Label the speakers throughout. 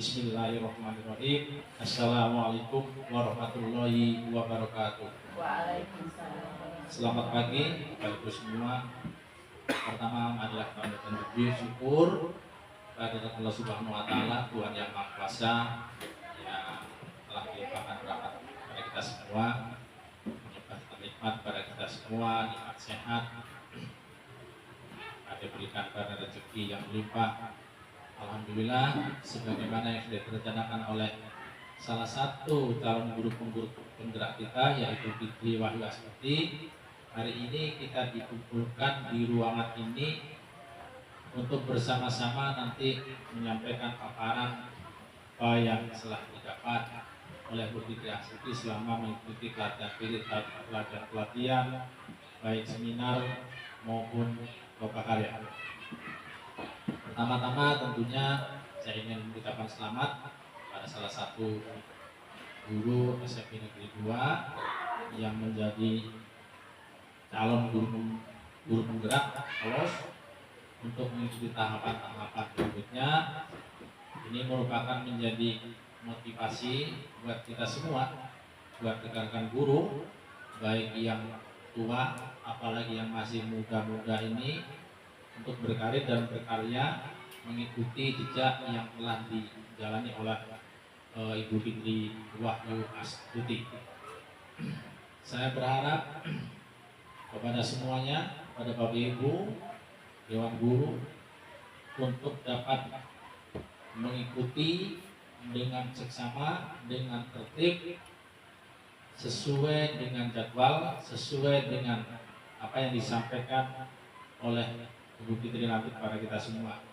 Speaker 1: Bismillahirrahmanirrahim. Assalamualaikum warahmatullahi wabarakatuh.
Speaker 2: Waalaikumsalam.
Speaker 1: Selamat pagi Bapak Ibu semua. Pertama adalah kami bersyukur syukur kepada Allah Subhanahu wa taala, Tuhan yang Maha Kuasa yang telah melimpahkan rahmat kepada kita semua, melimpahkan nikmat kepada kita semua, nikmat sehat, ada berikan pada rezeki yang melimpah. Alhamdulillah, sebagaimana yang sudah direncanakan oleh salah satu calon guru penggerak kita, yaitu Fitri Wahyu Astuti. Hari ini kita dikumpulkan di ruangan ini untuk bersama-sama nanti menyampaikan paparan apa yang telah didapat oleh Bu Fitri Astuti selama mengikuti pelatihan baik seminar maupun loka karya. Pertama-tama tentunya saya ingin mengucapkan selamat pada salah satu guru SMP Negeri 2 yang menjadi calon guru penggerak lolos untuk mengikuti tahapan-tahapan berikutnya. Ini merupakan menjadi motivasi buat kita semua, buat rekan-rekan guru, baik yang tua apalagi yang masih muda-muda ini, untuk berkarir dan berkarya mengikuti jejak yang telah dijalani oleh Ibu Fitri Wahyu Astuti. Saya berharap kepada semuanya, kepada Bapak Ibu, Dewan Guru, untuk dapat mengikuti dengan seksama, dengan tertib, sesuai dengan jadwal, sesuai dengan apa yang disampaikan oleh Ibu Fitri nanti kepada kita semua.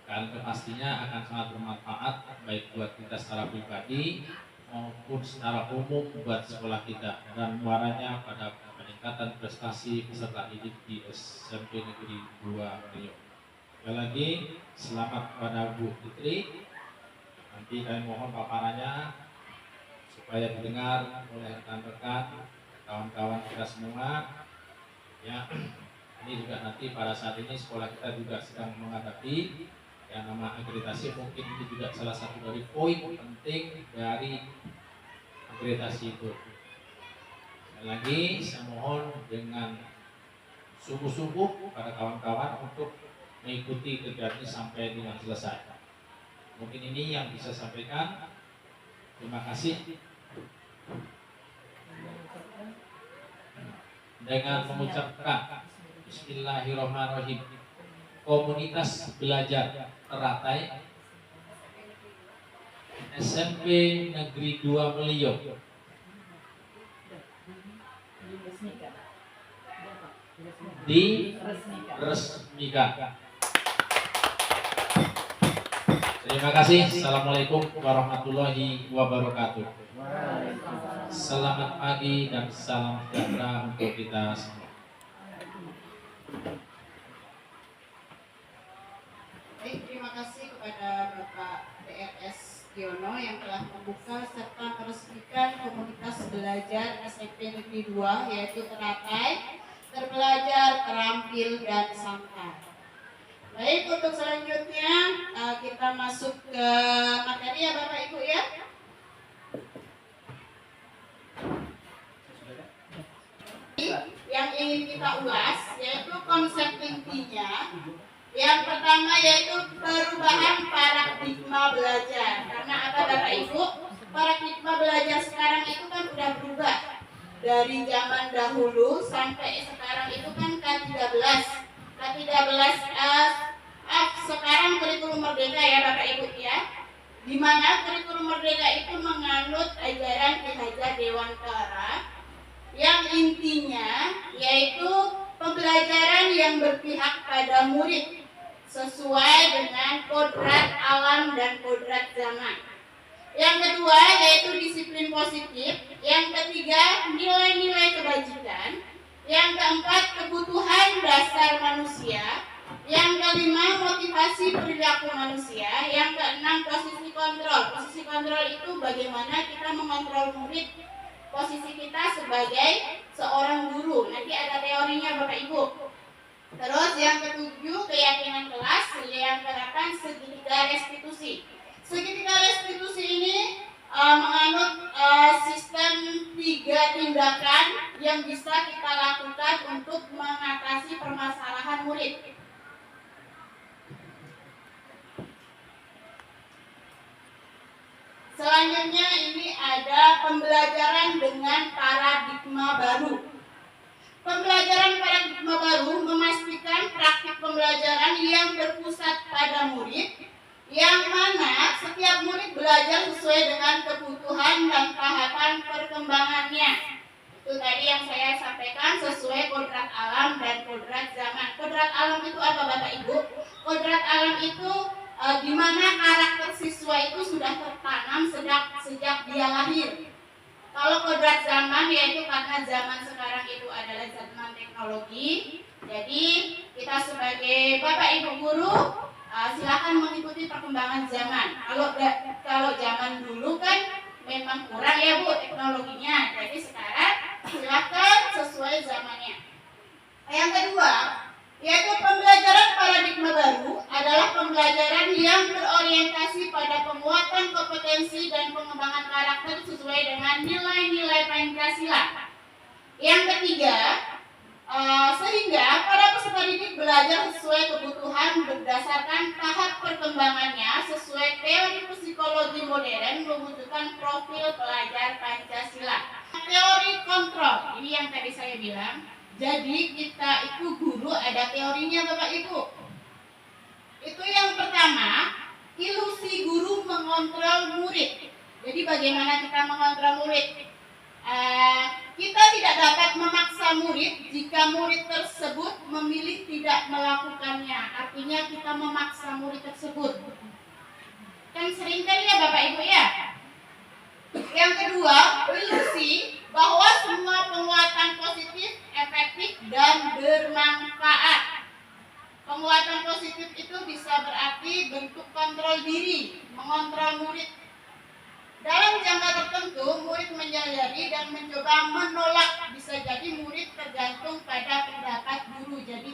Speaker 1: Karena pastinya akan sangat bermanfaat baik buat kita secara pribadi maupun secara umum buat sekolah kita, dan muaranya pada peningkatan prestasi peserta didik di SMP Negeri 2 Riau. Sekali lagi selamat kepada Bu Fitri. Nanti kami mohon paparannya supaya didengar oleh rekan-rekan, kawan-kawan kita semua. Ya, ini juga nanti pada saat ini sekolah kita juga sedang menghadapi yang nama akreditasi. Mungkin itu juga salah satu dari poin penting dari akreditasi itu. Sekali lagi saya mohon dengan sungguh-sungguh pada kawan-kawan untuk mengikuti kegiatan ini sampai dengan selesai. Mungkin ini yang bisa sampaikan. Terima kasih. Dengan mengucapkan Bismillahirrahmanirrahim. Komunitas belajar teratai SMP Negeri 2 Meliau diresmikan. Terima kasih. Assalamualaikum warahmatullahi wabarakatuh. Selamat pagi dan salam sejahtera untuk kita semua.
Speaker 3: Baik, terima kasih kepada Bapak DRS Giono yang telah membuka serta meresmikan komunitas belajar SMP Negeri 2, yaitu teratai, terbelajar, terampil, dan santai. Baik, untuk selanjutnya kita masuk ke materi ya Bapak Ibu ya. Yang ingin kita ulas yaitu konsep intinya. Yang pertama yaitu perubahan paradigma belajar. Karena apa Bapak Ibu? Paradigma belajar sekarang itu kan udah berubah. Dari zaman dahulu sampai sekarang itu kan K13. Sekarang kurikulum merdeka ya Bapak Ibu ya. Di mana kurikulum merdeka itu menganut ajaran Ki Hajar Dewantara yang intinya yaitu pembelajaran yang berpihak pada murid sesuai dengan kodrat alam dan kodrat zaman. Yang kedua yaitu disiplin positif. Yang ketiga nilai-nilai kebajikan. Yang keempat kebutuhan dasar manusia. Yang kelima motivasi perilaku manusia. Yang keenam posisi kontrol. Posisi kontrol itu bagaimana kita mengontrol murid, posisi kita sebagai seorang guru. Nanti ada teorinya Bapak Ibu. Terus yang ketujuh keyakinan kelas. Yang ke-8 segitiga restitusi. Segitiga kita lakukan untuk mengatasi permasalahan murid. Selanjutnya ini ada pembelajaran dengan paradigma baru. Pembelajaran paradigma baru memastikan praktik pembelajaran yang berpusat pada murid, yang mana setiap murid belajar sesuai dengan kebutuhan dan tahapan perkembangannya. Itu tadi yang saya sampaikan, sesuai kodrat alam dan kodrat zaman. Kodrat alam itu apa Bapak Ibu? Kodrat alam itu di mana karakter siswa itu sudah tertanam sejak dia lahir. Kalau kodrat zaman yaitu karena zaman sekarang itu adalah zaman teknologi. Jadi kita sebagai Bapak Ibu guru silakan mengikuti perkembangan zaman. Kalau zaman dulu kan memang kurang ya Bu teknologinya. Jadi sekarang silakan sesuai zamannya. Yang kedua, yaitu pembelajaran paradigma baru adalah pembelajaran yang berorientasi pada penguatan kompetensi dan pengembangan karakter sesuai dengan nilai-nilai Pancasila. Yang ketiga, sehingga para peserta didik belajar sesuai kebutuhan berdasarkan tahap perkembangannya sesuai teori psikologi modern mewujudkan profil pelajar Pancasila. Teori kontrol, ini yang tadi saya bilang. Jadi kita itu guru ada teorinya Bapak Ibu. Itu yang pertama, ilusi guru mengontrol murid. Jadi bagaimana kita mengontrol murid? Kita tidak dapat memaksa murid jika murid tersebut memilih tidak melakukannya. Artinya kita memaksa murid tersebut. Kan sering kali ya Bapak Ibu ya. Yang kedua, ilusi bahwa semua penguatan positif, efektif, dan bermanfaat. Penguatan positif itu bisa berarti bentuk kontrol diri, mengontrol murid. Dalam jangka tertentu, murid menyadari dan mencoba menolak. Bisa jadi murid tergantung pada pendapat guru. Jadi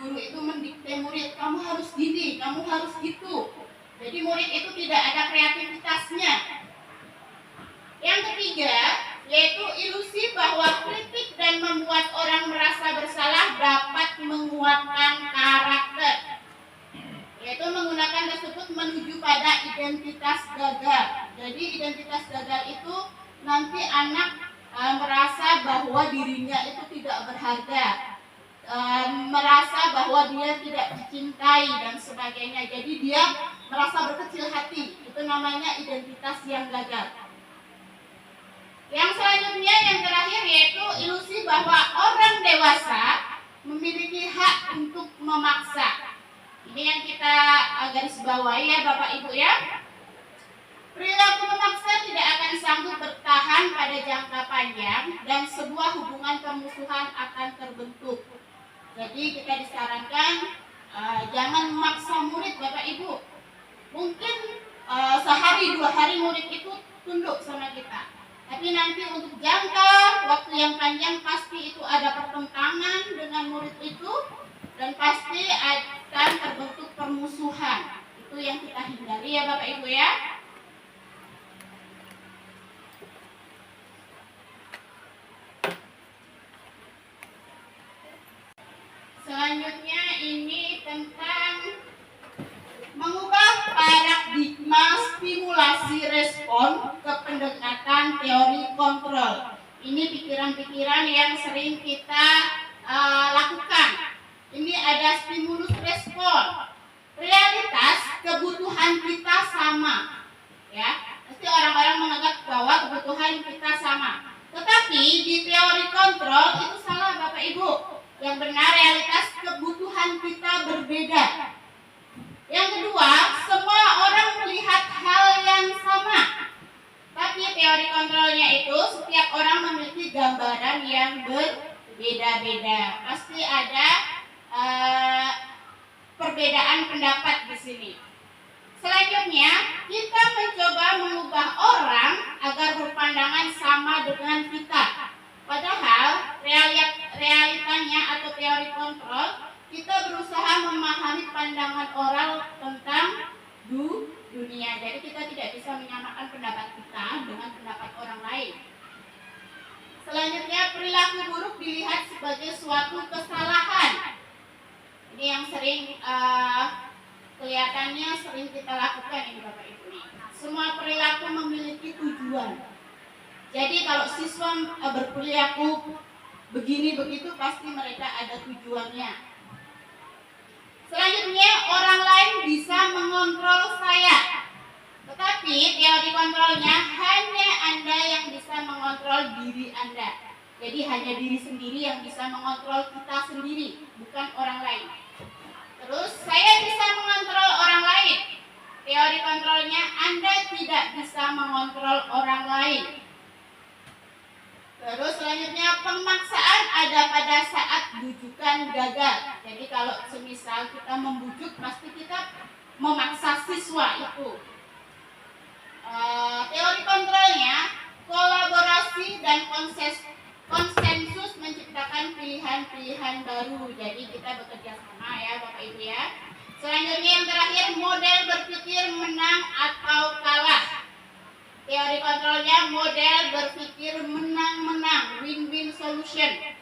Speaker 3: guru itu mendikte murid, kamu harus gini, kamu harus gitu. Jadi murid itu tidak ada kreativitasnya. Yang ketiga, yaitu ilusi bahwa kritik dan membuat orang merasa bersalah dapat menguatkan karakter. Yaitu menggunakan tersebut menuju pada identitas gagal. Jadi identitas gagal itu nanti anak merasa bahwa dirinya itu tidak berharga, merasa bahwa dia tidak dicintai dan sebagainya. Jadi dia merasa berkecil hati. Itu namanya identitas yang gagal. Yang selanjutnya, yang terakhir, yaitu ilusi bahwa orang dewasa memiliki hak untuk memaksa. Ini yang kita garis bawahi ya Bapak Ibu ya. Perilaku memaksa tidak akan sanggup bertahan pada jangka panjang dan sebuah hubungan permusuhan akan terbentuk. Jadi kita disarankan jangan memaksa murid Bapak Ibu. Mungkin sehari 2 hari murid itu tunduk sama kita. Tapi nanti untuk jangka waktu yang panjang pasti itu ada pertentangan dengan murid itu dan pasti akan terbentuk permusuhan. Itu yang kita hindari ya Bapak Ibu ya. Selanjutnya ini tentang mengubah paradigma stimulasi respon ke pendekatan teori kontrol. Ini pikiran-pikiran yang sering kita lakukan. Ini ada stimulus respon. Realitas kebutuhan kita sama. Ya, pasti orang-orang menganggap bahwa kebutuhan kita sama. Tetapi di teori kontrol itu salah Bapak Ibu. Yang benar realitas kebutuhan kita berbeda. Yang kedua, semua orang melihat hal yang sama. Tapi teori kontrolnya itu setiap orang memiliki gambaran yang berbeda-beda. Pasti ada perbedaan pendapat di sini. Selanjutnya, kita mencoba mengubah orang agar berpandangan sama dengan kita. Padahal realitanya atau teori kontrol, kita berusaha memahami pandangan orang tentang dunia. Jadi kita tidak bisa menyamakan pendapat kita dengan pendapat orang lain. Selanjutnya, perilaku buruk dilihat sebagai suatu kesalahan. Ini yang sering kelihatannya sering kita lakukan ini Bapak Ibu. Semua perilaku memiliki tujuan. Jadi kalau siswa berperilaku begini begitu pasti mereka ada tujuannya. Selanjutnya, orang lain bisa mengontrol saya. Tetapi teori kontrolnya hanya Anda yang bisa mengontrol diri Anda. Jadi hanya diri sendiri yang bisa mengontrol kita sendiri, bukan orang lain. Terus, saya bisa mengontrol orang lain. Teori kontrolnya Anda tidak bisa mengontrol orang lain. Terus selanjutnya, pemaksaan ada pada saat bujukan gagal. Jadi kalau semisal kita membujuk, pasti kita memaksa siswa itu. Teori kontrolnya, kolaborasi dan konsensus menciptakan pilihan-pilihan baru. Jadi kita bekerja sama ya Bapak Ibu ya. Selanjutnya yang terakhir, model berpikir menang atau kalah. Teori kontrolnya model berpikir menang-menang, win-win solution.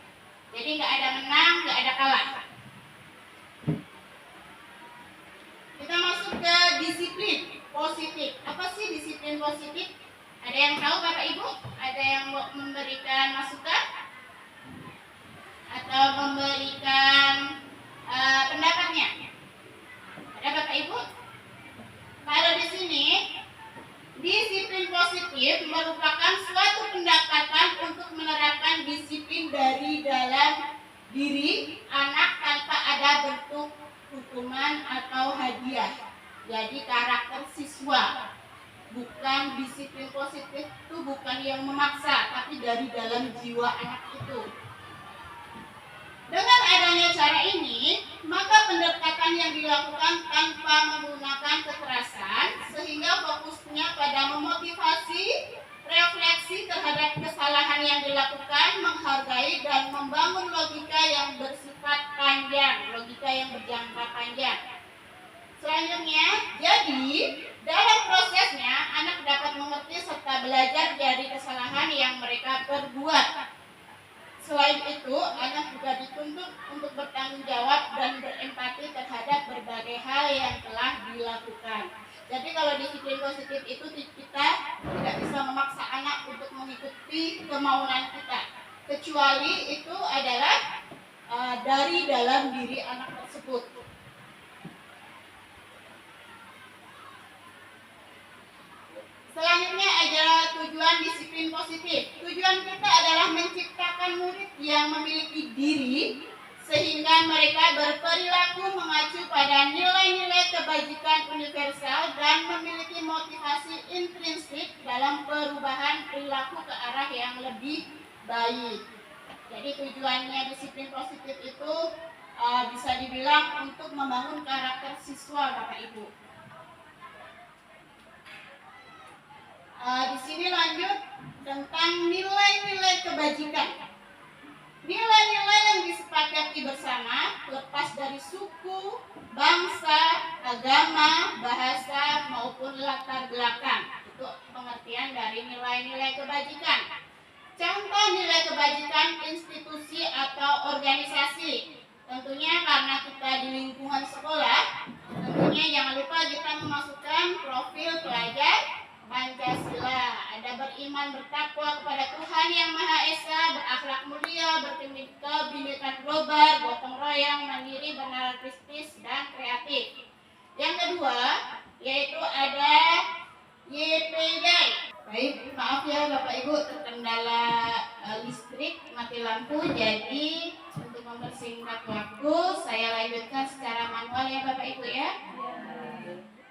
Speaker 3: Jadi nggak ada menang, nggak ada kalah. Kita masuk ke disiplin positif. Apa sih disiplin positif? Ada yang tahu Bapak Ibu? Ada yang memberikan masukan? Atau memberikan pendapatnya? Ada Bapak Ibu? Kalau di sini, disiplin positif merupakan suatu pendekatan untuk menerapkan disiplin dari dalam diri anak tanpa ada bentuk hukuman atau hadiah. Jadi karakter siswa. Bukan disiplin positif itu bukan yang memaksa, tapi dari dalam jiwa anak itu. Dengan adanya cara ini, maka pendekatan yang dilakukan tanpa menggunakan kekerasan, sehingga fokusnya pada memotivasi, refleksi terhadap kesalahan yang dilakukan, menghargai dan membangun logika yang bersifat panjang, logika yang berjangka panjang. Selanjutnya, jadi dalam prosesnya anak dapat mengerti serta belajar dari kesalahan yang mereka perbuat. Selain itu, anak juga dituntut untuk bertanggung jawab dan berempati terhadap berbagai hal yang telah dilakukan. Jadi kalau disiplin positif itu kita tidak bisa memaksa anak untuk mengikuti kemauan kita, kecuali itu adalah dari dalam diri anak tersebut. Selanjutnya adalah tujuan disiplin positif. Tujuan kita adalah menciptakan murid yang memiliki diri sehingga mereka berperilaku mengacu pada nilai-nilai kebajikan universal dan memiliki motivasi intrinsik dalam perubahan perilaku ke arah yang lebih baik. Jadi tujuannya disiplin positif itu bisa dibilang untuk membangun karakter siswa Bapak Ibu. Di sini lanjut tentang nilai-nilai kebajikan. Nilai-nilai yang disepakati bersama lepas dari suku, bangsa, agama, bahasa maupun latar belakang. Itu pengertian dari nilai-nilai kebajikan. Contoh nilai kebajikan institusi atau organisasi. Tentunya karena kita di lingkungan sekolah, tentunya jangan lupa kita memasukkan profil pelajar Pancasila. Ada beriman bertakwa kepada Tuhan Yang Maha Esa, berakhlak mulia, berkebinekaan global, gotong royong, mandiri, beranarkistis, dan kreatif. Yang kedua, yaitu ada YPY. Baik, maaf ya Bapak Ibu, terkendala listrik, mati lampu. Jadi untuk mempersingkat waktu, saya lanjutkan secara manual ya Bapak Ibu ya.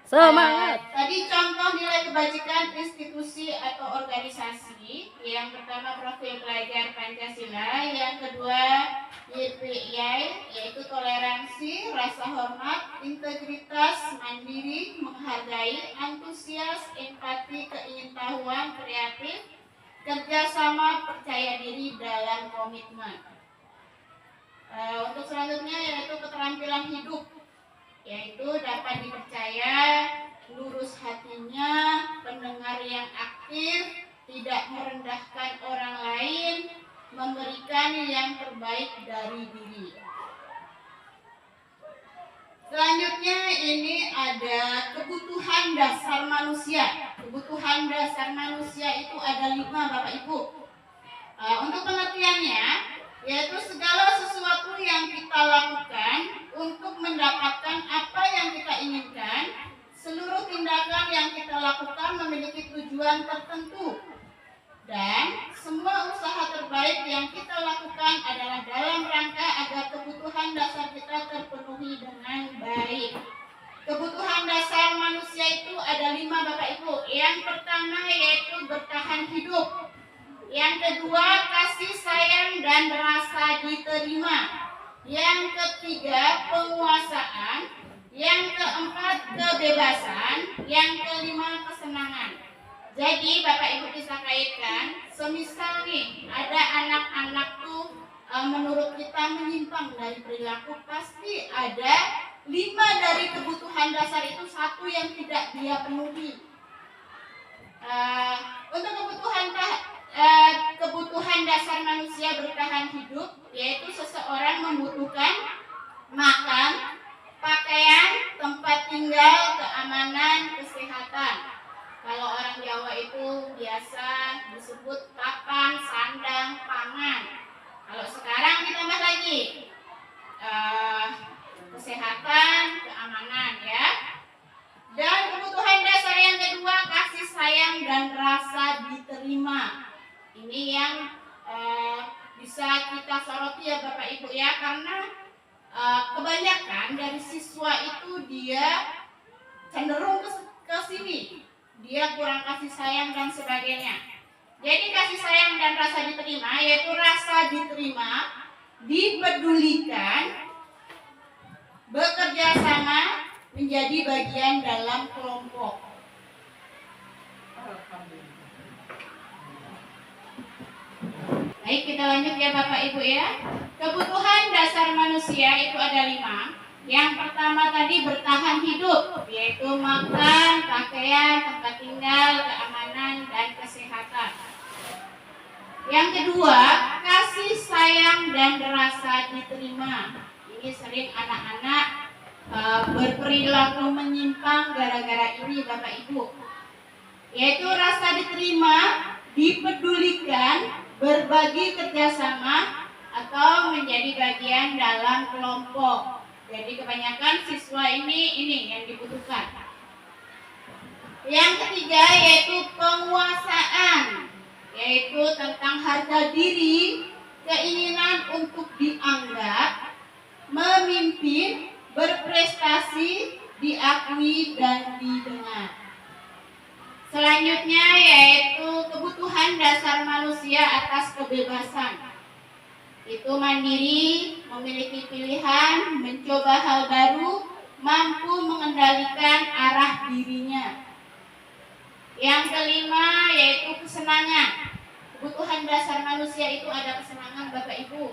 Speaker 2: Semangat.
Speaker 3: Tadi contoh nilai kebajikan institusi atau organisasi. Yang pertama profil pelajar Pancasila, yang kedua YPI yaitu toleransi, rasa hormat, integritas, mandiri, menghargai, antusias, empati, keingintahuan, kreatif, kerjasama, percaya diri dalam komitmen. Untuk selanjutnya yaitu keterampilan hidup, yaitu dapat dipercaya, lurus hatinya, pendengar yang aktif, tidak merendahkan orang lain, memberikan yang terbaik dari diri. Selanjutnya ini ada kebutuhan dasar manusia. Kebutuhan dasar manusia itu ada 5 Bapak Ibu. Untuk pengertiannya, yaitu segala sesuatu yang kita lakukan untuk mendapatkan apa yang kita inginkan. Seluruh tindakan yang kita lakukan memiliki tujuan tertentu. Dan semua usaha terbaik yang kita lakukan adalah dalam rangka agar kebutuhan dasar kita terpenuhi dengan baik. Kebutuhan dasar manusia itu ada 5 Bapak Ibu. Yang pertama yaitu bertahan hidup. Yang kedua kasih sayang dan rasa diterima. Yang ketiga penguasaan. Yang keempat kebebasan. Yang kelima kesenangan. Jadi Bapak Ibu bisa kaitkan, semisal nih ada anak-anak tuh menurut kita menyimpang dari perilaku, pasti ada 5 dari kebutuhan dasar itu 1 yang tidak dia penuhi. Untuk kebutuhan dasar manusia bertahan hidup, yaitu seseorang membutuhkan makan, pakaian, tempat tinggal, keamanan, kesehatan. Kalau orang Jawa itu biasa disebut papan, sandang, pangan. Kalau sekarang ditambah lagi kesehatan, keamanan ya. Dan kebutuhan dasar yang kedua kasih sayang dan rasa diterima. Ini yang bisa kita soroti ya Bapak Ibu ya, karena kebanyakan dari siswa itu dia cenderung ke sini. Dia kurang kasih sayang dan sebagainya. Jadi kasih sayang dan rasa diterima, yaitu rasa diterima, dipedulikan, bekerja sama, menjadi bagian dalam kelompok. Baik, kita lanjut ya Bapak Ibu ya. Kebutuhan dasar manusia itu ada 5. Yang pertama tadi bertahan hidup, yaitu makan, pakaian, tempat tinggal, keamanan, dan kesehatan. Yang kedua, kasih sayang dan rasa diterima. Ini sering anak-anak berperilaku menyimpang gara-gara ini Bapak Ibu. Yaitu rasa diterima, dipedulikan, berbagi kerjasama, atau menjadi bagian dalam kelompok. Jadi kebanyakan siswa ini yang dibutuhkan. Yang ketiga yaitu penguasaan, yaitu tentang harga diri, keinginan untuk dianggap, memimpin, berprestasi, diakui dan didengar. Selanjutnya yaitu kebutuhan dasar manusia atas kebebasan. Itu mandiri, memiliki pilihan, mencoba hal baru, mampu mengendalikan arah dirinya. Yang kelima yaitu kesenangan. Kebutuhan dasar manusia itu ada kesenangan Bapak Ibu.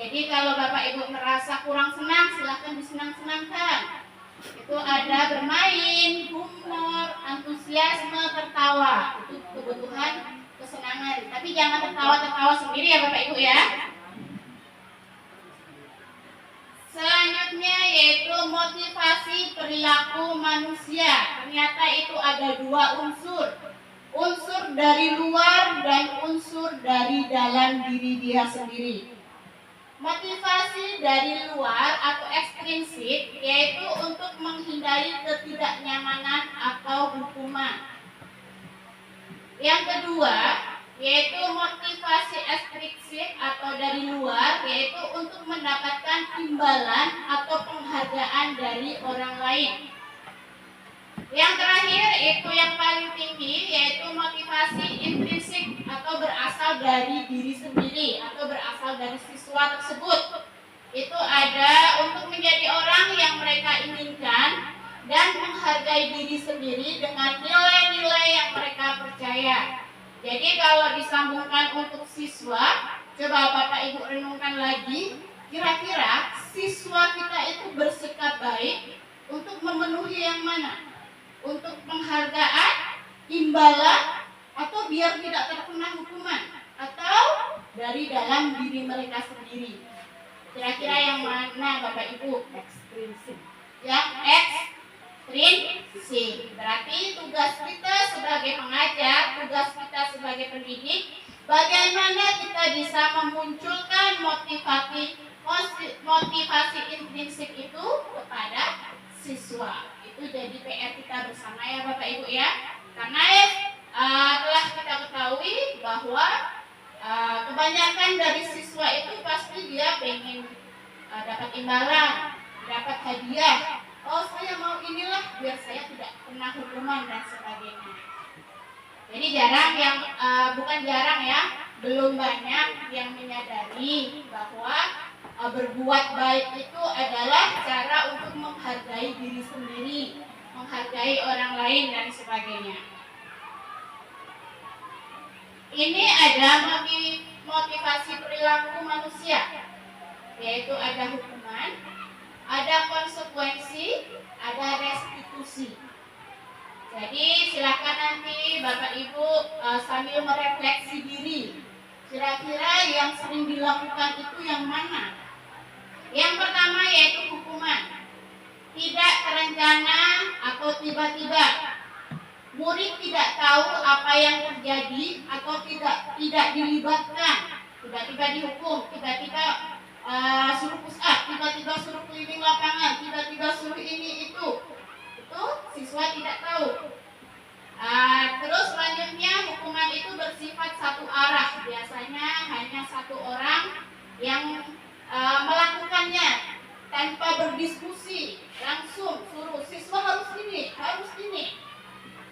Speaker 3: Jadi kalau Bapak Ibu merasa kurang senang, silahkan disenang-senangkan. Itu ada bermain, humor, antusiasme, tertawa. Itu kebutuhan kesenangan. Tapi jangan tertawa-tertawa sendiri ya Bapak Ibu ya. Selanjutnya yaitu motivasi perilaku manusia. Ternyata itu ada 2 unsur. Unsur dari luar dan unsur dari dalam diri dia sendiri. Motivasi dari luar atau ekstrinsik yaitu untuk menghindari ketidaknyamanan atau hukuman. Yang kedua yaitu motivasi ekstrinsik atau dari luar, yaitu untuk mendapatkan imbalan atau penghargaan dari orang lain. Yang terakhir itu yang paling tinggi yaitu motivasi intrinsik atau berasal dari diri sendiri atau berasal dari siswa tersebut. Itu ada untuk menjadi orang yang mereka inginkan dan menghargai diri sendiri dengan nilai-nilai yang mereka percaya. Jadi kalau disambungkan untuk siswa, coba Bapak Ibu renungkan lagi, kira-kira siswa kita itu bersikap baik untuk memenuhi yang mana? Untuk penghargaan, imbalan, atau biar tidak terkena hukuman? atau dari dalam diri mereka sendiri? Kira-kira yang mana Bapak Ibu?
Speaker 2: Ekstrinsik.
Speaker 3: Yang ekstrinsik. Berarti tugas kita sebagai pengajar, tugas kita sebagai pendidik, bagaimana kita bisa memunculkan motivasi intrinsik itu kepada siswa. Itu jadi PR kita bersama ya Bapak Ibu ya. Karena telah kita ketahui bahwa kebanyakan dari siswa itu pasti dia pengen dapat imbalan, dapat hadiah. Oh, saya mau inilah biar saya tidak kena hukuman dan sebagainya. Jadi bukan jarang ya, belum banyak yang menyadari bahwa berbuat baik itu adalah cara untuk menghargai diri sendiri, menghargai orang lain dan sebagainya. Ini ada motivasi perilaku manusia, yaitu ada hukuman, ada konsekuensi, ada restitusi. Jadi silakan nanti Bapak Ibu sambil merefleksi diri, kira-kira yang sering dilakukan itu yang mana? Yang pertama yaitu hukuman, tidak terencana atau tiba-tiba. Murid tidak tahu apa yang terjadi atau tidak dilibatkan, tiba-tiba dihukum, tiba-tiba suruh push up, tiba-tiba suruh keliling lapangan, tiba-tiba suruh ini itu siswa tidak tahu. Terus selanjutnya hukuman itu bersifat satu arah, biasanya hanya satu orang yang melakukannya tanpa berdiskusi, langsung suruh siswa harus ini, harus ini.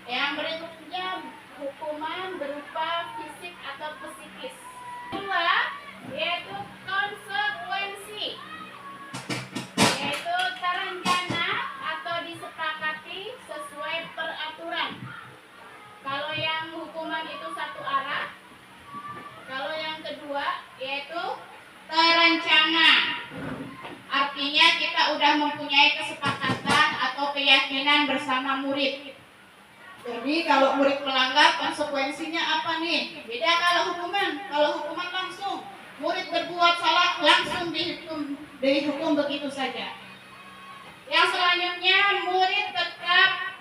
Speaker 3: Yang berikutnya hukuman berupa fisik atau psikis. Kedua yaitu konsekuensi, yaitu terencana atau disepakati sesuai peraturan. Kalau yang hukuman itu satu arah, kalau yang kedua yaitu terencana. Artinya kita udah mempunyai kesepakatan atau keyakinan bersama murid. Jadi kalau murid melanggar konsekuensinya apa nih? Beda kalau hukuman. Kalau hukuman langsung murid berbuat salah langsung dihukum begitu saja. Yang selanjutnya murid tetap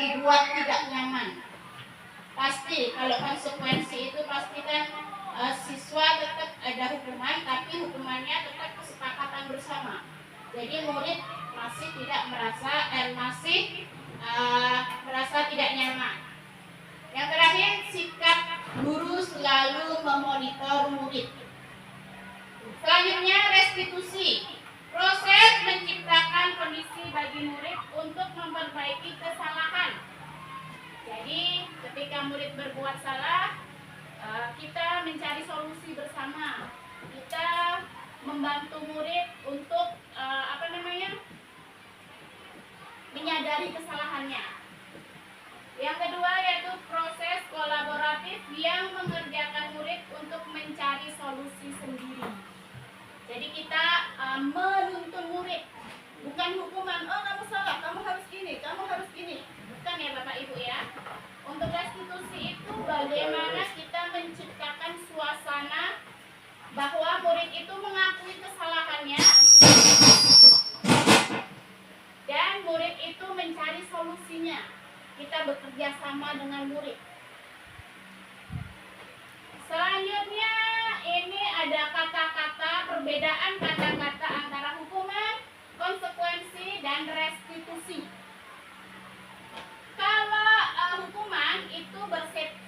Speaker 3: dibuat tidak nyaman. Pasti kalau konsekuensi itu pasti kan siswa tetap ada hukuman, tapi hukumannya tetap kesepakatan bersama. Jadi murid masih tidak merasa tidak nyaman. Yang terakhir, sikap guru selalu memonitor murid. Selanjutnya restitusi, proses menciptakan kondisi bagi murid untuk memperbaiki kesalahan. Jadi ketika murid berbuat salah, kita mencari solusi bersama. Kita membantu murid untuk menyadari kesalahannya. Yang kedua yaitu proses kolaboratif yang mengerjakan murid untuk mencari solusi sendiri. Jadi kita menuntun murid, bukan hukuman. Oh, kamu salah, kamu harus gini, kamu harus gini. Bukan ya Bapak Ibu ya. Untuk restitusi itu bagaimana kita menciptakan suasana bahwa murid itu mengakui kesalahannya dan murid itu mencari solusinya. Kita bekerja sama dengan murid. Selanjutnya ini ada kata-kata, perbedaan kata-kata antara hukuman, konsekuensi, dan restitusi. Kalau hukuman itu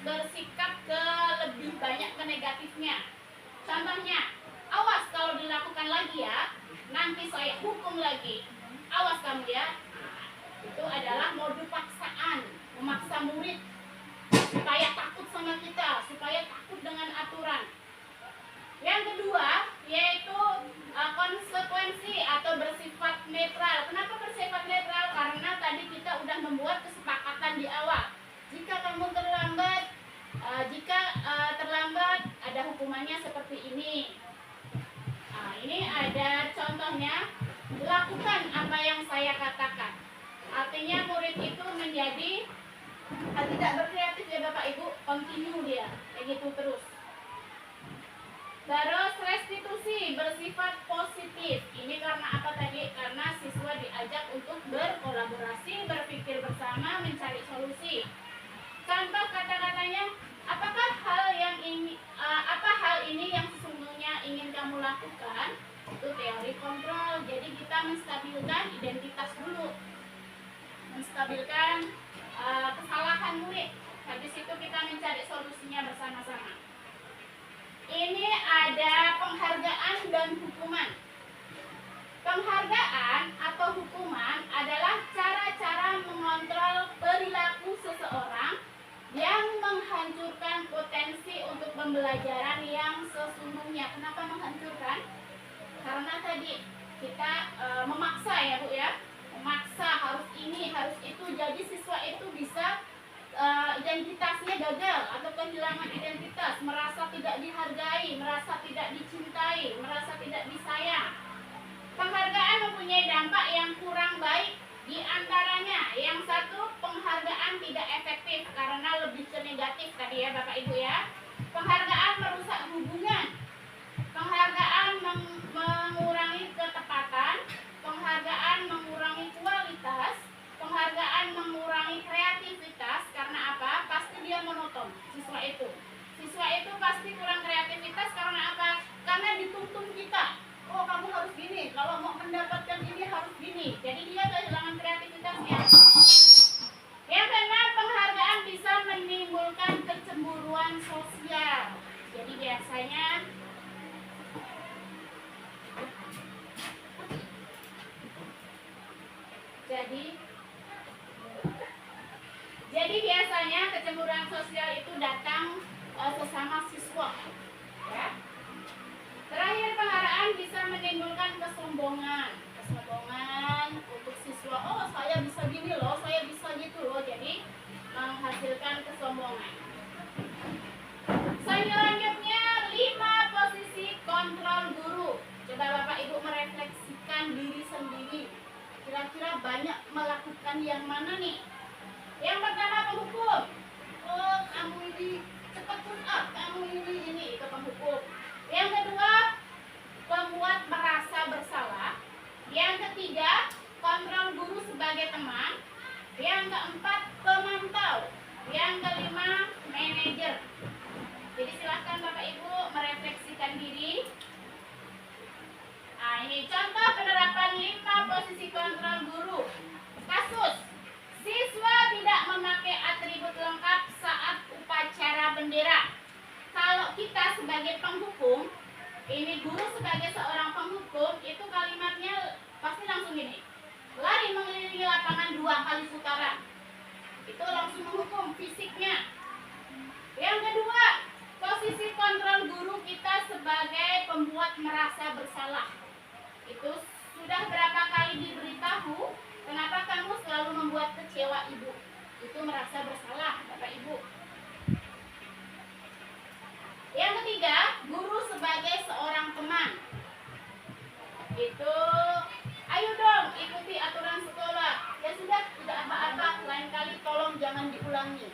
Speaker 3: bersikap ke lebih banyak ke negatifnya. Contohnya, awas kalau dilakukan lagi ya, nanti saya hukum lagi. Awas kamu ya. Itu adalah mode paksaan, memaksa murid supaya takut sama kita, supaya takut dengan aturan. Yang kedua yaitu konsekuensi atau bersifat netral. Kenapa bersifat netral? Karena tadi kita udah membuat kesepakatan di awal. Jika kamu terlambat, ada hukumannya seperti ini. Ini ada contohnya. Lakukan apa yang saya katakan. Artinya murid itu menjadi tidak berkreatif ya Bapak Ibu, continue dia, kayak gitu terus. Terus restitusi bersifat positif. Ini karena apa tadi? Karena siswa diajak untuk berkolaborasi, berpikir bersama, mencari solusi. Contoh kata-katanya, apakah apa hal ini yang sesungguhnya ingin kamu lakukan? Itu teori kontrol. Jadi kita menstabilkan identitas dulu, menstabilkan kesalahan murid. Habis itu kita mencari solusinya bersama-sama. Ini ada penghargaan dan hukuman. Penghargaan atau hukuman adalah cara-cara mengontrol perilaku seseorang yang menghancurkan potensi untuk pembelajaran yang sesungguhnya. Kenapa menghancurkan? Karena tadi kita memaksa ya Bu ya, memaksa harus ini, harus itu. Jadi siswa itu bisa identitasnya gagal atau kehilangan identitas, merasa tidak dihargai, merasa tidak dicintai, merasa tidak disayang. Penghargaan mempunyai dampak yang kurang baik. Di antaranya, yang satu, penghargaan tidak efektif karena lebih ke negatif tadi ya Bapak Ibu ya. Penghargaan merusak hubungan. Penghargaan mengurangi ketepatan. Penghargaan mengurangi kualitas. Penghargaan mengurangi kreativitas. Karena apa? Pasti dia monoton siswa itu. Siswa itu pasti kurang kreativitas karena apa? Karena dituntun kita. Oh, kamu harus gini, kalau mau mendapatkan ini harus gini. Jadi dia kehilangan kreativitasnya. Yang keenam, penghargaan bisa menimbulkan kecemburuan sosial. Jadi biasanya kecemburuan sosial itu datang sesama siswa. Ya. Terakhir, penghargaan bisa menimbulkan kesombongan. Kesombongan untuk siswa, oh saya bisa gini loh, saya bisa gitu loh. Jadi menghasilkan kesombongan. Selanjutnya, 5 posisi kontrol guru. Coba Bapak Ibu merefleksikan diri sendiri. Kira-kira banyak melakukan yang mana nih? Yang pertama, penghukum. Oh, kamu ini cepat push up, kamu ini itu penghukum. Yang kedua, pembuat merasa bersalah. Yang ketiga, kontrol guru sebagai teman. Yang keempat, pemantau. Yang kelima, manajer. Jadi silahkan Bapak Ibu merefleksikan diri. Nah, ini contoh penerapan 5 posisi kontrol guru. Kasus, siswa tidak memakai atribut lengkap saat upacara bendera. Kalau kita sebagai penghukum, ini guru sebagai seorang penghukum, itu kalimatnya pasti langsung gini. Lari mengelilingi lapangan 2 kali putaran. Itu langsung menghukum fisiknya. Yang kedua, posisi kontrol guru kita sebagai pembuat merasa bersalah. Itu sudah berapa kali diberitahu, kenapa kamu selalu membuat kecewa ibu? Itu merasa bersalah, Bapak Ibu. Yang ketiga, guru sebagai seorang teman. Itu, ayo dong ikuti aturan sekolah. Ya sudah, tidak apa-apa, lain kali tolong jangan diulangi.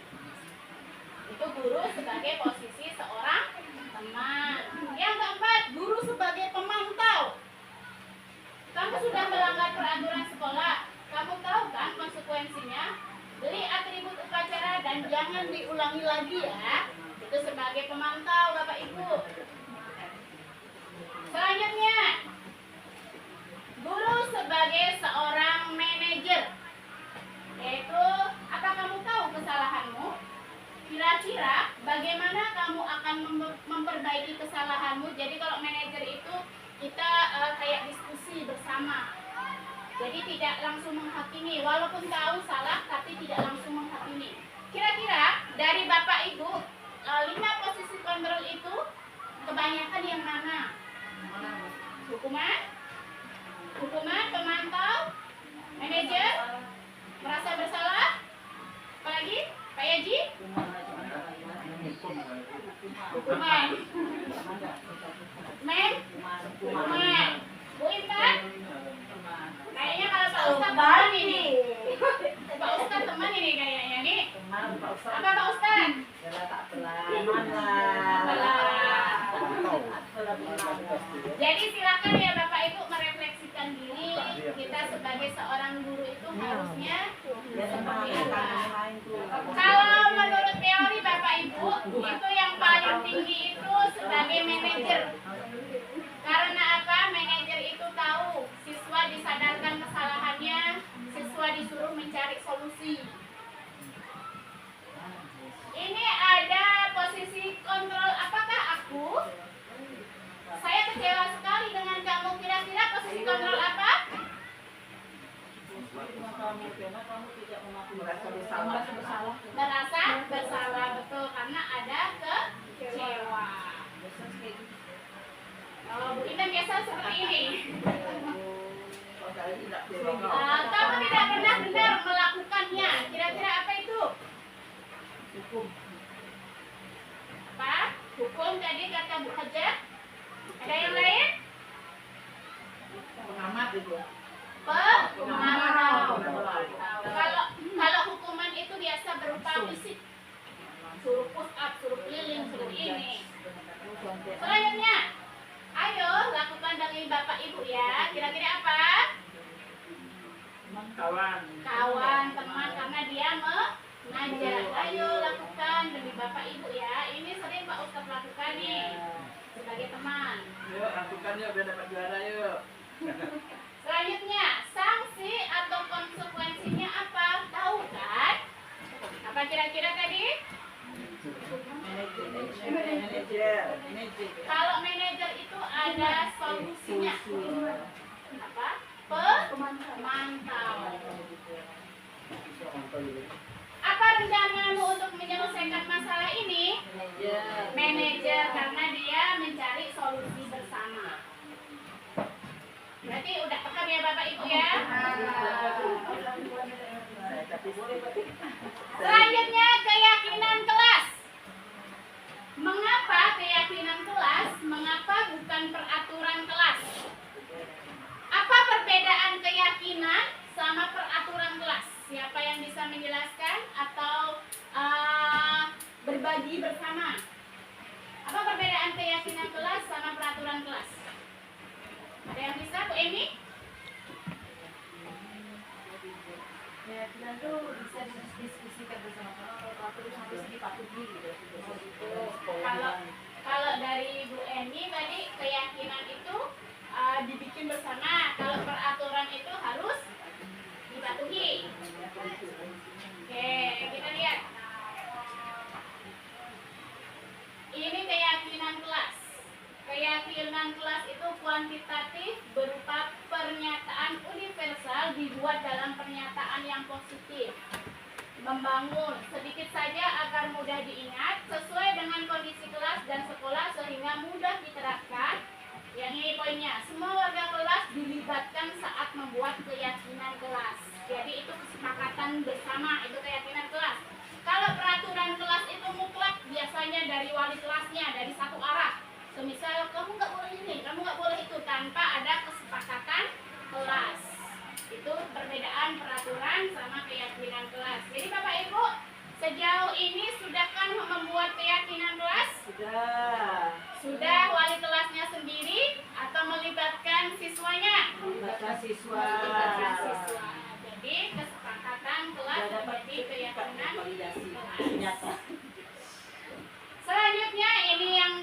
Speaker 3: Itu guru sebagai posisi seorang teman. Yang keempat, guru sebagai pemantau. Kamu sudah melanggar peraturan sekolah. Kamu tahu kan konsekuensinya? Beli atribut upacara dan jangan diulangi lagi ya. Itu sebagai pemantau Bapak Ibu. Selanjutnya, guru sebagai seorang manajer. Yaitu, apa kamu tahu kesalahanmu? Kira-kira bagaimana kamu akan memperbaiki kesalahanmu? Jadi kalau manajer itu kita kayak diskusi bersama. Jadi tidak langsung menghakimi, walaupun tahu salah tapi tidak langsung menghakimi. Kira-kira dari Bapak Ibu 5 posisi kontrol itu kebanyakan yang mana? Hukuman, pemantau, manajer, merasa bersalah, apalagi Pak Yaji? Hukuman. Hukuman. Bu Intan? Kayaknya kalau Pak Ustadz teman ini. Pak Ustadz teman ini kayaknya nih. Apa Pak Ustadz? Jadi silakan ya Bapak Ibu merefleksikan diri. Kita sebagai seorang guru itu harusnya seperti apa? Kalau menurut teori Bapak Ibu, itu yang paling tinggi itu sebagai manajer. Karena apa? Manajer itu tahu siswa disadarkan kesalahannya, siswa disuruh mencari solusi. Ini ada posisi kontrol. Apakah aku? Saya kecewa sekali dengan kamu. Kira-kira posisi kontrol apa? Merasa bersalah, betul, karena ada kecewa. Kalau Bu Indah biasa seperti ini. Kamu tidak pernah benar melakukannya. Kira-kira apa itu? Hukum. Apa? Hukum tadi kata Bu Hajar. Ada yang lain?
Speaker 2: Pengamat itu.
Speaker 3: Pengamat. Kalau hukuman itu biasa berupa fisik. Suruh push up, suruh keliling, suruh ini. Selanjutnya, ayo lakukan dengan Bapak Ibu ya. Kira-kira apa? Kawan, teman, karena dia mengajar. Ayo lakukan demi Bapak Ibu ya. Ini sering Pak Ustadz lakukan nih sebagai teman.
Speaker 2: Yuk, lakukan yuk biar dapat juara yuk.
Speaker 3: Selanjutnya, sanksi atau konsekuensinya apa? Tahu kan? Apa kira-kira tadi?
Speaker 2: Manajer.
Speaker 3: Kalau manajer itu ada solusinya. Apa? Pemantau. Apa rencanamu untuk menyelesaikan masalah ini? Manajer, karena dia mencari solusi bersama. Berarti udah paham ya Bapak Ibu ya? Selanjutnya, keyakinan kelas. Mengapa keyakinan kelas? Mengapa bukan peraturan kelas? Apa perbedaan keyakinan sama peraturan kelas? Siapa yang bisa menjelaskan atau berbagi bersama? Apa perbedaan keyakinan kelas sama peraturan kelas? Ada yang bisa, Bu Emi?
Speaker 4: Keyakinan tuh bisa didiskusikan bersama-sama, kalau peraturan harus dipatuhi gitu.
Speaker 3: Kalau dari Bu Emi tadi keyakinan itu dibikin bersama, kalau peraturan itu harus dipatuhi. Oke, kita lihat. Ini keyakinan kelas. Keyakinan kelas itu kuantitatif berupa pernyataan universal dibuat dalam pernyataan yang positif. Membangun sedikit saja agar mudah diingat sesuai dengan kondisi kelas dan sekolah sehingga mudah diterapkan. Yang ini poinnya, semua warga kelas dilibatkan saat membuat keyakinan kelas. Jadi itu kesepakatan bersama, itu keyakinan kelas. Kalau peraturan kelas itu mutlak, biasanya dari wali kelasnya, dari satu arah. Semisal kamu nggak boleh ini, kamu nggak boleh itu, tanpa ada kesepakatan kelas. Itu perbedaan peraturan sama keyakinan kelas. Jadi Bapak Ibu, sejauh ini sudahkah membuat keyakinan kelas?
Speaker 2: Sudah.
Speaker 3: Sudah wali kelasnya sendiri atau melibatkan siswanya?
Speaker 2: Melibatkan siswa.
Speaker 3: Melibatkan siswa. Jadi kesepakatan kelas menjadi keyakinan kelas. Selanjutnya ini yang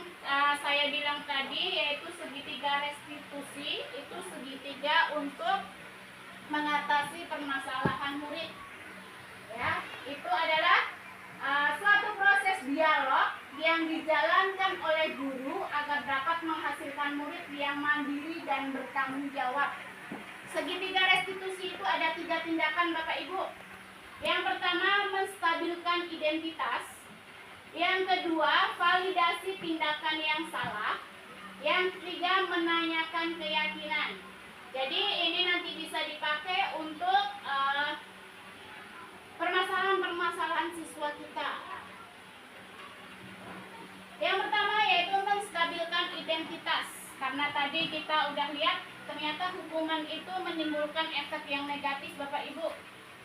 Speaker 3: saya bilang tadi, yaitu segitiga restitusi. Itu segitiga untuk mengatasi permasalahan murid. Ya, itu adalah suatu proses dialog yang dijalankan oleh guru agar dapat menghasilkan murid yang mandiri dan bertanggung jawab. Segitiga restitusi itu ada 3 tindakan Bapak Ibu. Yang pertama, menstabilkan identitas. Yang kedua, validasi tindakan yang salah. Yang ketiga, menanyakan keyakinan. Jadi ini nanti bisa dipakai untuk permasalahan-permasalahan siswa kita. Yang pertama yaitu menstabilkan identitas. Karena tadi kita udah lihat ternyata hukuman itu menimbulkan efek yang negatif Bapak Ibu.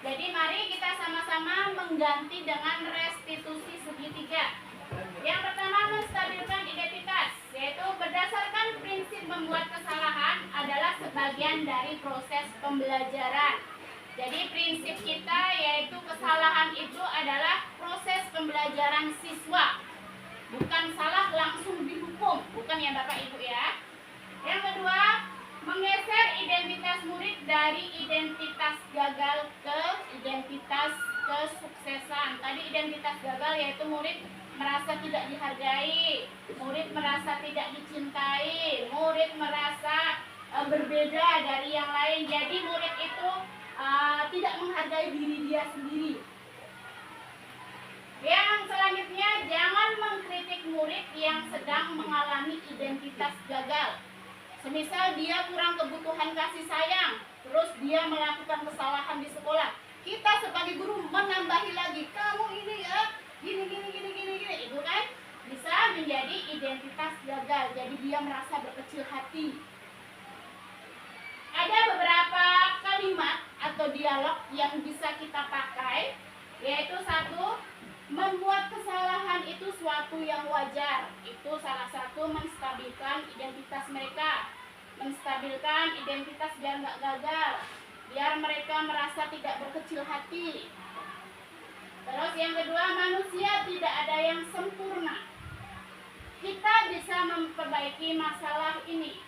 Speaker 3: Jadi mari kita sama-sama mengganti dengan restitusi segitiga. Yang pertama, menstabilkan identitas, yaitu berdasarkan prinsip membuat kesalahan adalah sebagian dari proses pembelajaran. Jadi prinsip kita yaitu kesalahan itu adalah proses pembelajaran siswa. Bukan salah langsung dihukum, bukan ya Bapak Ibu ya. Yang kedua, menggeser identitas murid dari identitas gagal ke identitas kesuksesan. Tadi identitas gagal yaitu murid merasa tidak dihargai, murid merasa tidak dicintai, murid merasa berbeda dari yang lain. Jadi murid itu tidak menghargai diri dia sendiri. Yang selanjutnya, jangan mengkritik murid yang sedang mengalami identitas gagal. Semisal dia kurang kebutuhan kasih sayang, terus dia melakukan kesalahan di sekolah. Kita sebagai guru menambahi lagi, kamu ini ya, gini, itu kan bisa menjadi identitas gagal. Jadi dia merasa berkecil hati. Ada beberapa kalimat atau dialog yang bisa kita pakai, yaitu satu, membuat kesalahan itu suatu yang wajar. Itu salah satu menstabilkan identitas mereka. Menstabilkan identitas biar nggak gagal, biar mereka merasa tidak berkecil hati. Terus yang kedua, manusia tidak ada yang sempurna. Kita bisa memperbaiki masalah ini.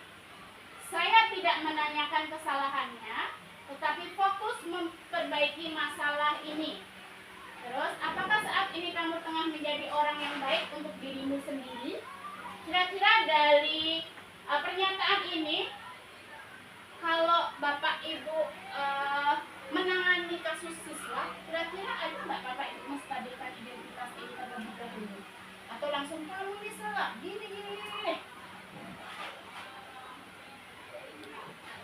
Speaker 3: Saya tidak menanyakan kesalahannya, tetapi fokus memperbaiki masalah ini. Terus, apakah saat ini kamu tengah menjadi orang yang baik untuk dirimu sendiri? Kira-kira dari pernyataan ini, kalau Bapak Ibu menangani kasus siswa, kira-kira ada nggak Bapak Ibu menstabilkan identitas ini terlebih dahulu? Atau langsung kamu ini salah, gini.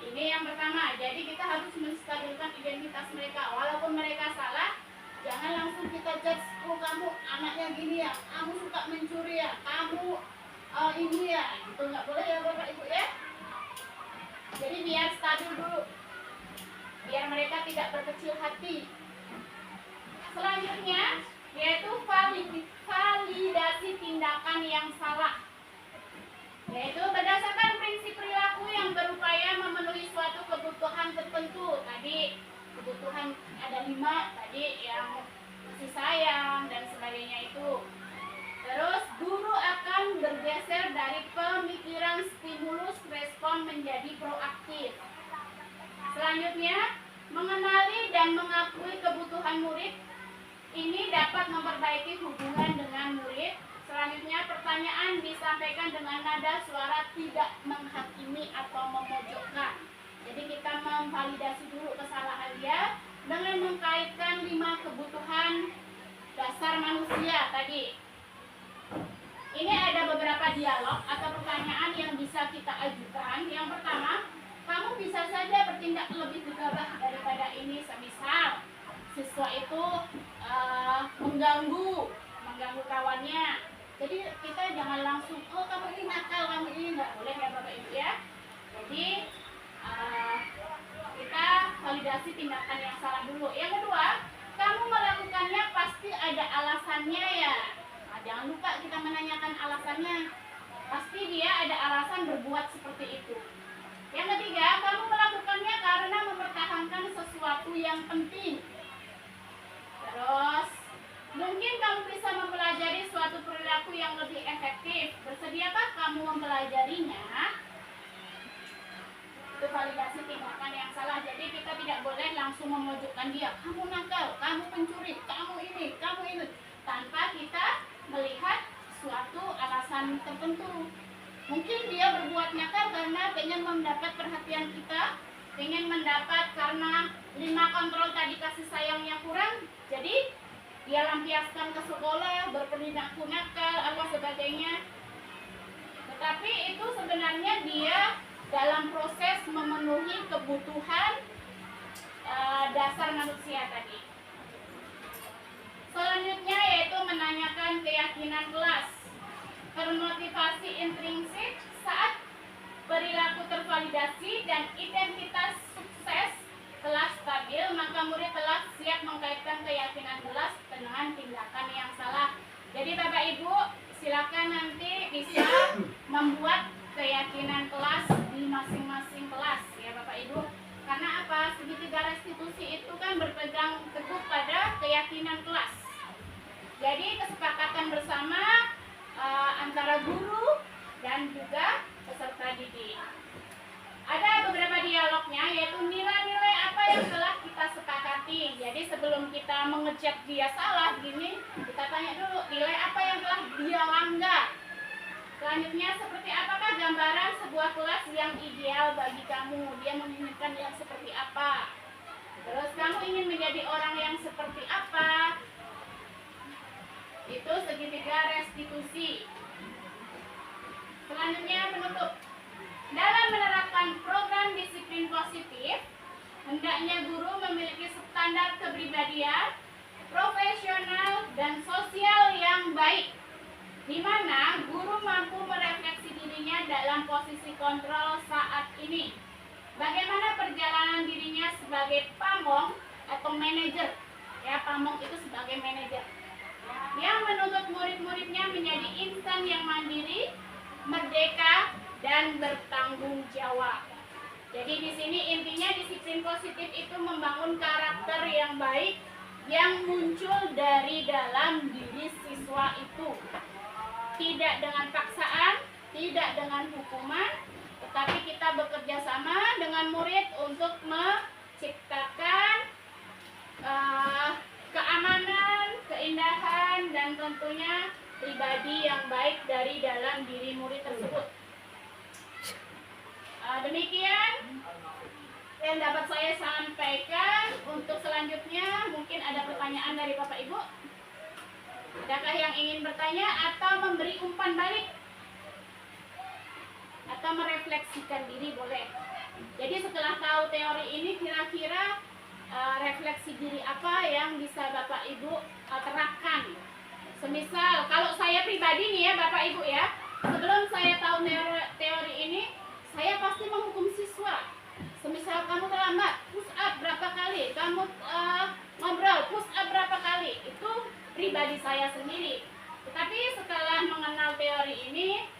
Speaker 3: Ini yang pertama, jadi kita harus menstabilkan identitas mereka. Walaupun mereka salah, jangan langsung kita judge, oh kamu anaknya gini ya, kamu suka mencuri ya, kamu ini ya, itu nggak boleh ya Bapak Ibu ya. Jadi biar stabil dulu, biar mereka tidak berkecil hati. Selanjutnya yaitu validasi tindakan yang salah, yaitu berdasarkan prinsip perilaku yang berupaya memenuhi suatu kebutuhan tertentu. Tadi kebutuhan ada 5 tadi, yang kasih sayang dan sebagainya itu. Terus guru akan bergeser dari pemikiran stimulus respon menjadi proaktif. Selanjutnya, mengenali dan mengakui kebutuhan murid. Ini dapat memperbaiki hubungan dengan murid. Selanjutnya, pertanyaan disampaikan dengan nada suara tidak menghakimi atau memojokkan. Jadi kita memvalidasi dulu kesalahan dia dengan mengkaitkan 5 kebutuhan dasar manusia tadi. Ini ada beberapa dialog atau pertanyaan yang bisa kita ajukan. Yang pertama, kamu bisa saja bertindak lebih gegabah daripada ini. Semisal siswa itu mengganggu kawannya. Jadi kita jangan langsung, oh kamu ini nakal, kamu ini nggak boleh ya Bapak Ibu ya. Jadi kita validasi tindakan yang salah dulu. Yang kedua, kamu melakukannya pasti ada alasannya ya. Nah, jangan lupa kita menanyakan alasannya. Pasti dia ada alasan berbuat seperti itu. Yang ketiga, kamu melakukannya karena mempertahankan sesuatu yang penting. Terus, mungkin kamu bisa mempelajari suatu perilaku yang lebih efektif. Bersediakah kamu mempelajarinya? Itu validasi tindakan yang salah. Jadi kita tidak boleh langsung memojokkan dia, kamu nakal, kamu pencuri, kamu ini, tanpa kita melihat suatu alasan tertentu. Mungkin dia berbuat nakal karena pengen mendapat perhatian kita, pengen mendapat karena 5 kontrol tadi kasih sayangnya kurang, jadi dia lampiaskan ke sekolah, berperilaku nakal, apa sebagainya. Tetapi itu sebenarnya dia dalam proses memenuhi kebutuhan dasar manusia tadi. Selanjutnya yaitu menanyakan keyakinan kelas. Termotivasi intrinsik saat perilaku tervalidasi dan identitas sukses kelas stabil, maka murid telah siap mengkaitkan keyakinan kelas dengan tindakan yang salah. Jadi Bapak Ibu, silakan nanti bisa membuat keyakinan kelas di masing-masing kelas ya Bapak Ibu. Karena apa? Segitiga restitusi itu kan berpegang teguh pada keyakinan kelas. Jadi kesepakatan bersama antara guru dan juga peserta didik. Ada beberapa dialognya, yaitu nilai-nilai apa yang telah kita sepakati. Jadi sebelum kita mengecek dia salah gini, kita tanya dulu nilai apa yang telah dia langgar. Selanjutnya, seperti apakah gambaran sebuah kelas yang ideal bagi kamu? Dia menginginkan yang seperti apa? Terus kamu ingin menjadi orang yang seperti apa? Itu segitiga restitusi. Selanjutnya, penutup. Dalam menerapkan program disiplin positif, hendaknya guru memiliki standar kepribadian, profesional, dan sosial yang baik, di mana guru mampu merefleksi dirinya dalam posisi kontrol saat ini. Bagaimana perjalanan dirinya sebagai pamong atau manajer, ya pamong itu sebagai manajer, yang menuntut murid-muridnya menjadi insan yang mandiri, merdeka, dan bertanggung jawab. Jadi di sini intinya disiplin positif itu membangun karakter yang baik yang muncul dari dalam diri siswa itu. Tidak dengan paksaan, tidak dengan hukuman, tetapi kita bekerja sama dengan murid untuk menciptakan keamanan, keindahan, dan tentunya pribadi yang baik dari dalam diri murid tersebut. Demikian yang dapat saya sampaikan. Untuk selanjutnya mungkin ada pertanyaan dari Bapak Ibu. Adakah yang ingin bertanya atau memberi umpan balik? Atau merefleksikan diri boleh. Jadi setelah tahu teori ini kira-kira refleksi diri apa yang bisa Bapak Ibu terapkan. Semisal kalau saya pribadi nih ya Bapak Ibu ya, sebelum saya tahu teori ini, saya pasti menghukum siswa. Semisal kamu terlambat, push up berapa kali, kamu ngobrol, push up berapa kali, itu pribadi saya sendiri. Tetapi setelah mengenal teori ini,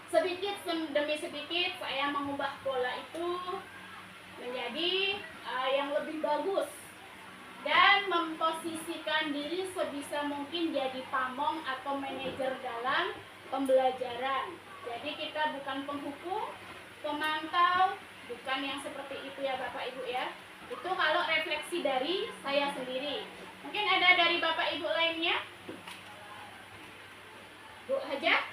Speaker 3: sedikit demi sedikit saya mengubah pola itu menjadi yang lebih bagus dan memposisikan diri sebisa mungkin jadi pamong atau manajer dalam pembelajaran. Jadi kita bukan penghukum, pemantau, bukan yang seperti itu ya Bapak Ibu ya. Itu kalau refleksi dari saya sendiri. Mungkin ada dari Bapak Ibu lainnya? Bu Haja?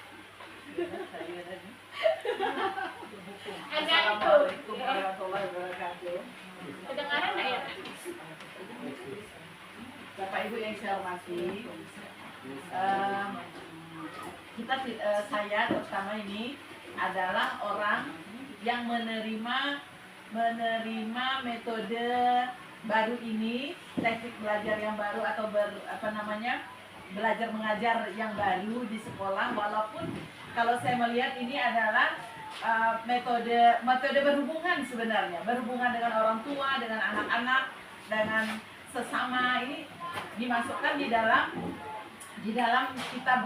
Speaker 3: Agak itu.
Speaker 2: Assalamualaikum warahmatullahi wabarakatuh.
Speaker 3: Kedengaran nggak ya?
Speaker 2: Bapak Ibu yang saya hormati, saya terutama ini adalah orang yang menerima metode baru ini, teknik belajar yang baru atau belajar mengajar yang baru di sekolah. Walaupun kalau saya melihat ini adalah metode berhubungan sebenarnya, berhubungan dengan orang tua, dengan anak-anak, dengan sesama, ini dimasukkan di dalam kita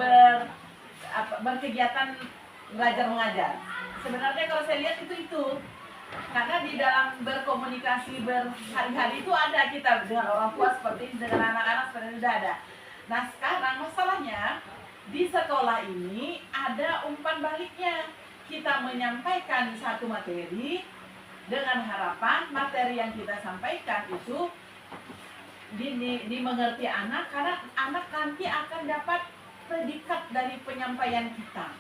Speaker 2: berkegiatan belajar mengajar. Sebenarnya kalau saya lihat itu karena di dalam berkomunikasi berhari-hari itu ada kita dengan orang tua seperti ini, dengan anak-anak seperti itu ada. Nah sekarang masalahnya di sekolah ini ada umpan baliknya. Kita menyampaikan satu materi dengan harapan materi yang kita sampaikan itu dimengerti anak, karena anak nanti akan dapat predikat dari penyampaian kita.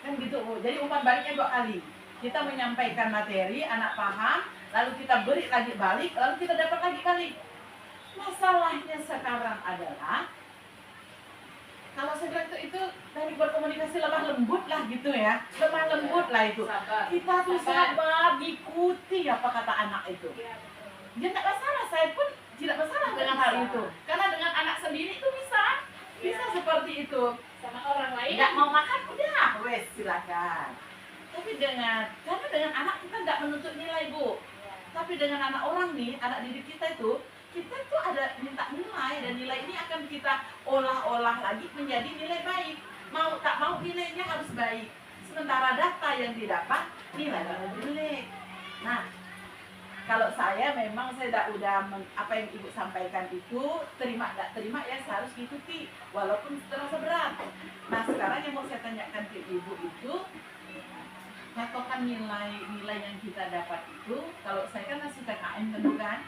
Speaker 2: Kan gitu Bu. Jadi umpan baliknya 2 kali. Kita menyampaikan materi, anak paham, lalu kita beri lagi balik, lalu kita dapat lagi balik. Masalahnya sekarang adalah kalau saya bilang itu dari berkomunikasi lemah lembut lah gitu ya, lemah lembut lah itu. Kita tuh sabar, diikuti apa kata anak itu. Dia tidak masalah, saya pun tidak masalah dengan hal itu. Karena dengan anak sendiri itu bisa seperti itu.
Speaker 3: Sama orang lain.
Speaker 2: Nggak mau makan udah, wes silakan. Tapi karena dengan anak kita nggak menuntut nilai Bu. Tapi dengan anak orang nih, anak didik kita itu kita tuh ada minta nilai, dan nilai ini akan kita olah-olah lagi menjadi nilai baik. Mau tak mau nilainya harus baik. Sementara data yang didapat nilainya jelek. Nah, kalau saya memang saya apa yang Ibu sampaikan itu terima nggak terima ya saya harus ikuti walaupun terasa berat. Nah, sekarang yang mau saya tanyakan ke Ibu itu patokan nilai yang kita dapat itu, kalau saya kan masih KKM tentu kan.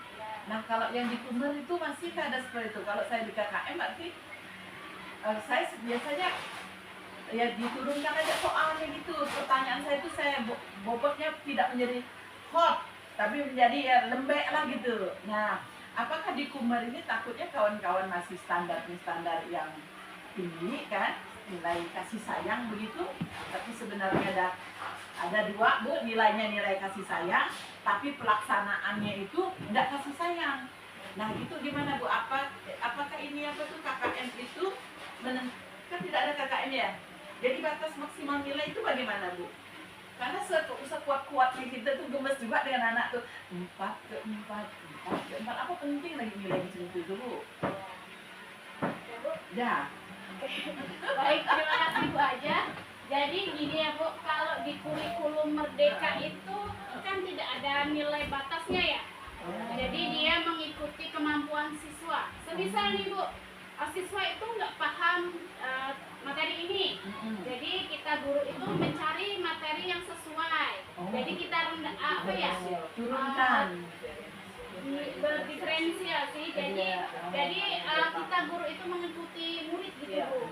Speaker 2: Nah, kalau yang di Kumber itu masih ada seperti itu. Kalau saya di KKM berarti saya biasanya ya diturunkan aja soalnya gitu. Pertanyaan saya itu saya bobotnya tidak menjadi hot, tapi menjadi ya lembek lah gitu. Nah, apakah di Kumber ini takutnya kawan-kawan masih standar yang tinggi kan, nilai kasih sayang begitu, tapi sebenarnya ada dua Bu, nilainya nilai kasih sayang, tapi pelaksanaannya itu tidak kasih sayang. Nah itu gimana Bu? Apakah ini KKM itu kan tidak ada KKM ya? Jadi batas maksimal nilai itu bagaimana Bu? Karena sekuat-kuatnya kita tuh gemes juga dengan anak tuh 4 ke 4, apa penting lagi nilai di situ Bu? Ya.
Speaker 3: Baik, terima kasih Bu Haja. Jadi gini ya Bu, kalau di kurikulum Merdeka itu kan tidak ada nilai batasnya ya. Jadi dia mengikuti kemampuan siswa. Semisal nih Bu, siswa itu nggak paham materi ini. Jadi kita guru itu mencari materi yang sesuai. Jadi kita
Speaker 2: turunkan.
Speaker 3: Berdiferensiasi. Jadi kita guru itu mengikuti murid gitu Bu.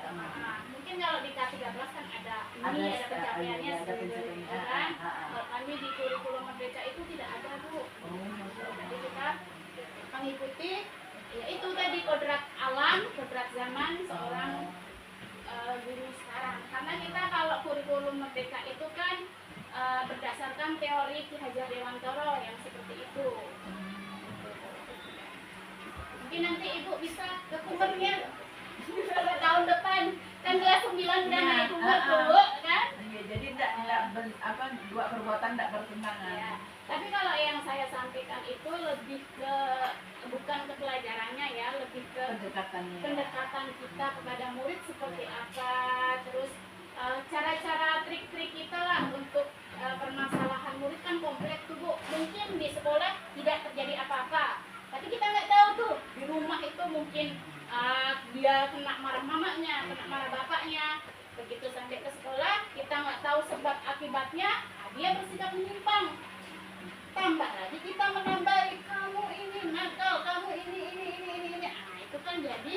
Speaker 3: Mungkin kalau di K13 kan ada pencapaiannya seperti kan. Kalau kami di kurikulum Merdeka itu tidak ada Bu. Jadi kita mengikuti ya itu tadi kodrat alam, kodrat zaman seorang guru sekarang. Karena kita kalau kurikulum Merdeka itu kan berdasarkan teori Ki Hajar Dewantara yang seperti itu. Mungkin nanti Ibu bisa ke Kumbernya tahun depan, kan kelas 9 udah naik Kumber dulu kan?
Speaker 2: Iya, jadi dua perbuatan tidak bertentangan.
Speaker 3: Ya. Tapi kalau yang saya sampaikan itu lebih ke bukan ke pelajarannya ya, lebih ke pendekatan kita kepada murid seperti apa, terus cara-cara trik-trik kita lah untuk permasalahan murid kan kompleks tuh Bu. Mungkin di sekolah tidak terjadi apa-apa, tapi kita nggak tahu tuh di rumah itu mungkin dia kena marah mamanya, kena marah bapaknya. Begitu sampai ke sekolah kita nggak tahu sebab akibatnya, dia bersikap menyimpang. Tambah lagi kita menambahi kamu ini nakal, kamu ini. Nah itu kan jadi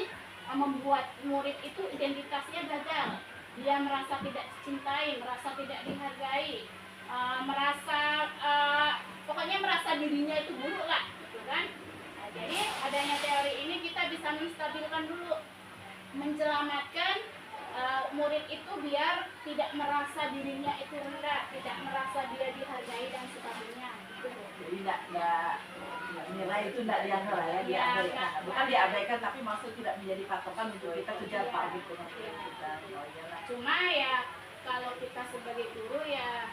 Speaker 3: membuat murid itu identitasnya gagal. Dia merasa tidak dicintai, merasa tidak dihargai, pokoknya merasa dirinya itu buruk lah, gitu kan? Nah, jadi adanya teori ini kita bisa menstabilkan dulu, menyelamatkan murid itu biar tidak merasa dirinya itu rendah, tidak merasa dia dihargai dan sebagainya. Gitu.
Speaker 2: Jadi nilai itu tidak dianggap ya, diabaikan. Bukan diabaikan, tapi maksud tidak menjadi patokan untuk kita kejar target kita.
Speaker 3: Cuma ya kalau kita sebagai guru ya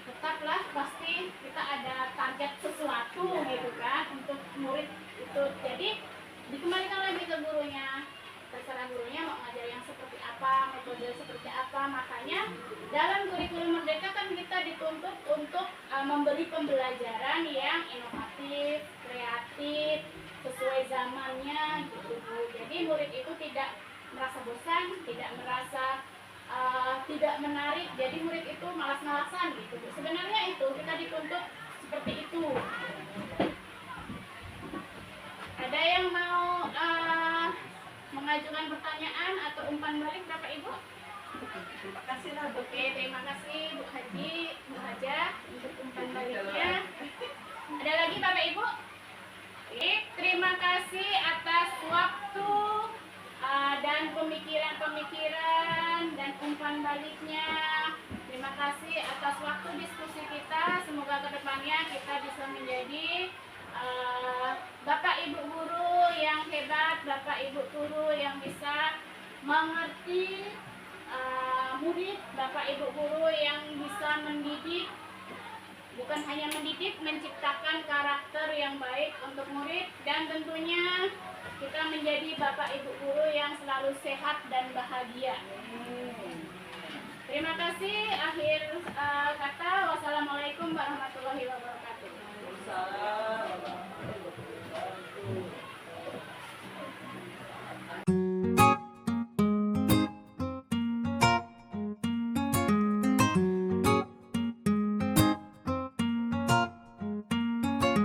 Speaker 3: tetaplah pasti kita ada target sesuatu gitu kan untuk murid itu. Jadi dikembalikan lagi ke gurunya, terserah gurunya mau ngajar yang seperti apa, metode seperti apa. Makanya dalam kurikulum Merdeka kan kita dituntut untuk memberi pembelajaran yang inovatif, kreatif, sesuai zamannya gitu Bu. Jadi murid itu tidak merasa bosan, tidak merasa tidak menarik, jadi murid itu malas-malasan gitu. Sebenarnya itu kita dituntut seperti itu. Ada yang mau mengajukan pertanyaan atau umpan balik Bapak Ibu?
Speaker 2: Terima kasih lah Bu.
Speaker 3: Oke, terima kasih Bu Haji, Bu Haja untuk umpan baliknya. Ada lagi Bapak Ibu? Oke, terima kasih atas waktu dan pemikiran dan umpan baliknya. Terima kasih atas waktu diskusi kita. Semoga kedepannya kita bisa menjadi Bapak Ibu guru yang hebat, Bapak Ibu guru yang bisa mengerti murid, Bapak Ibu guru yang bisa mendidik, bukan bukan hanya mendidik, menciptakan karakter yang baik untuk murid, dan tentunya kita menjadi bapak ibu guru yang selalu sehat dan bahagia. Terima kasih. Akhir kata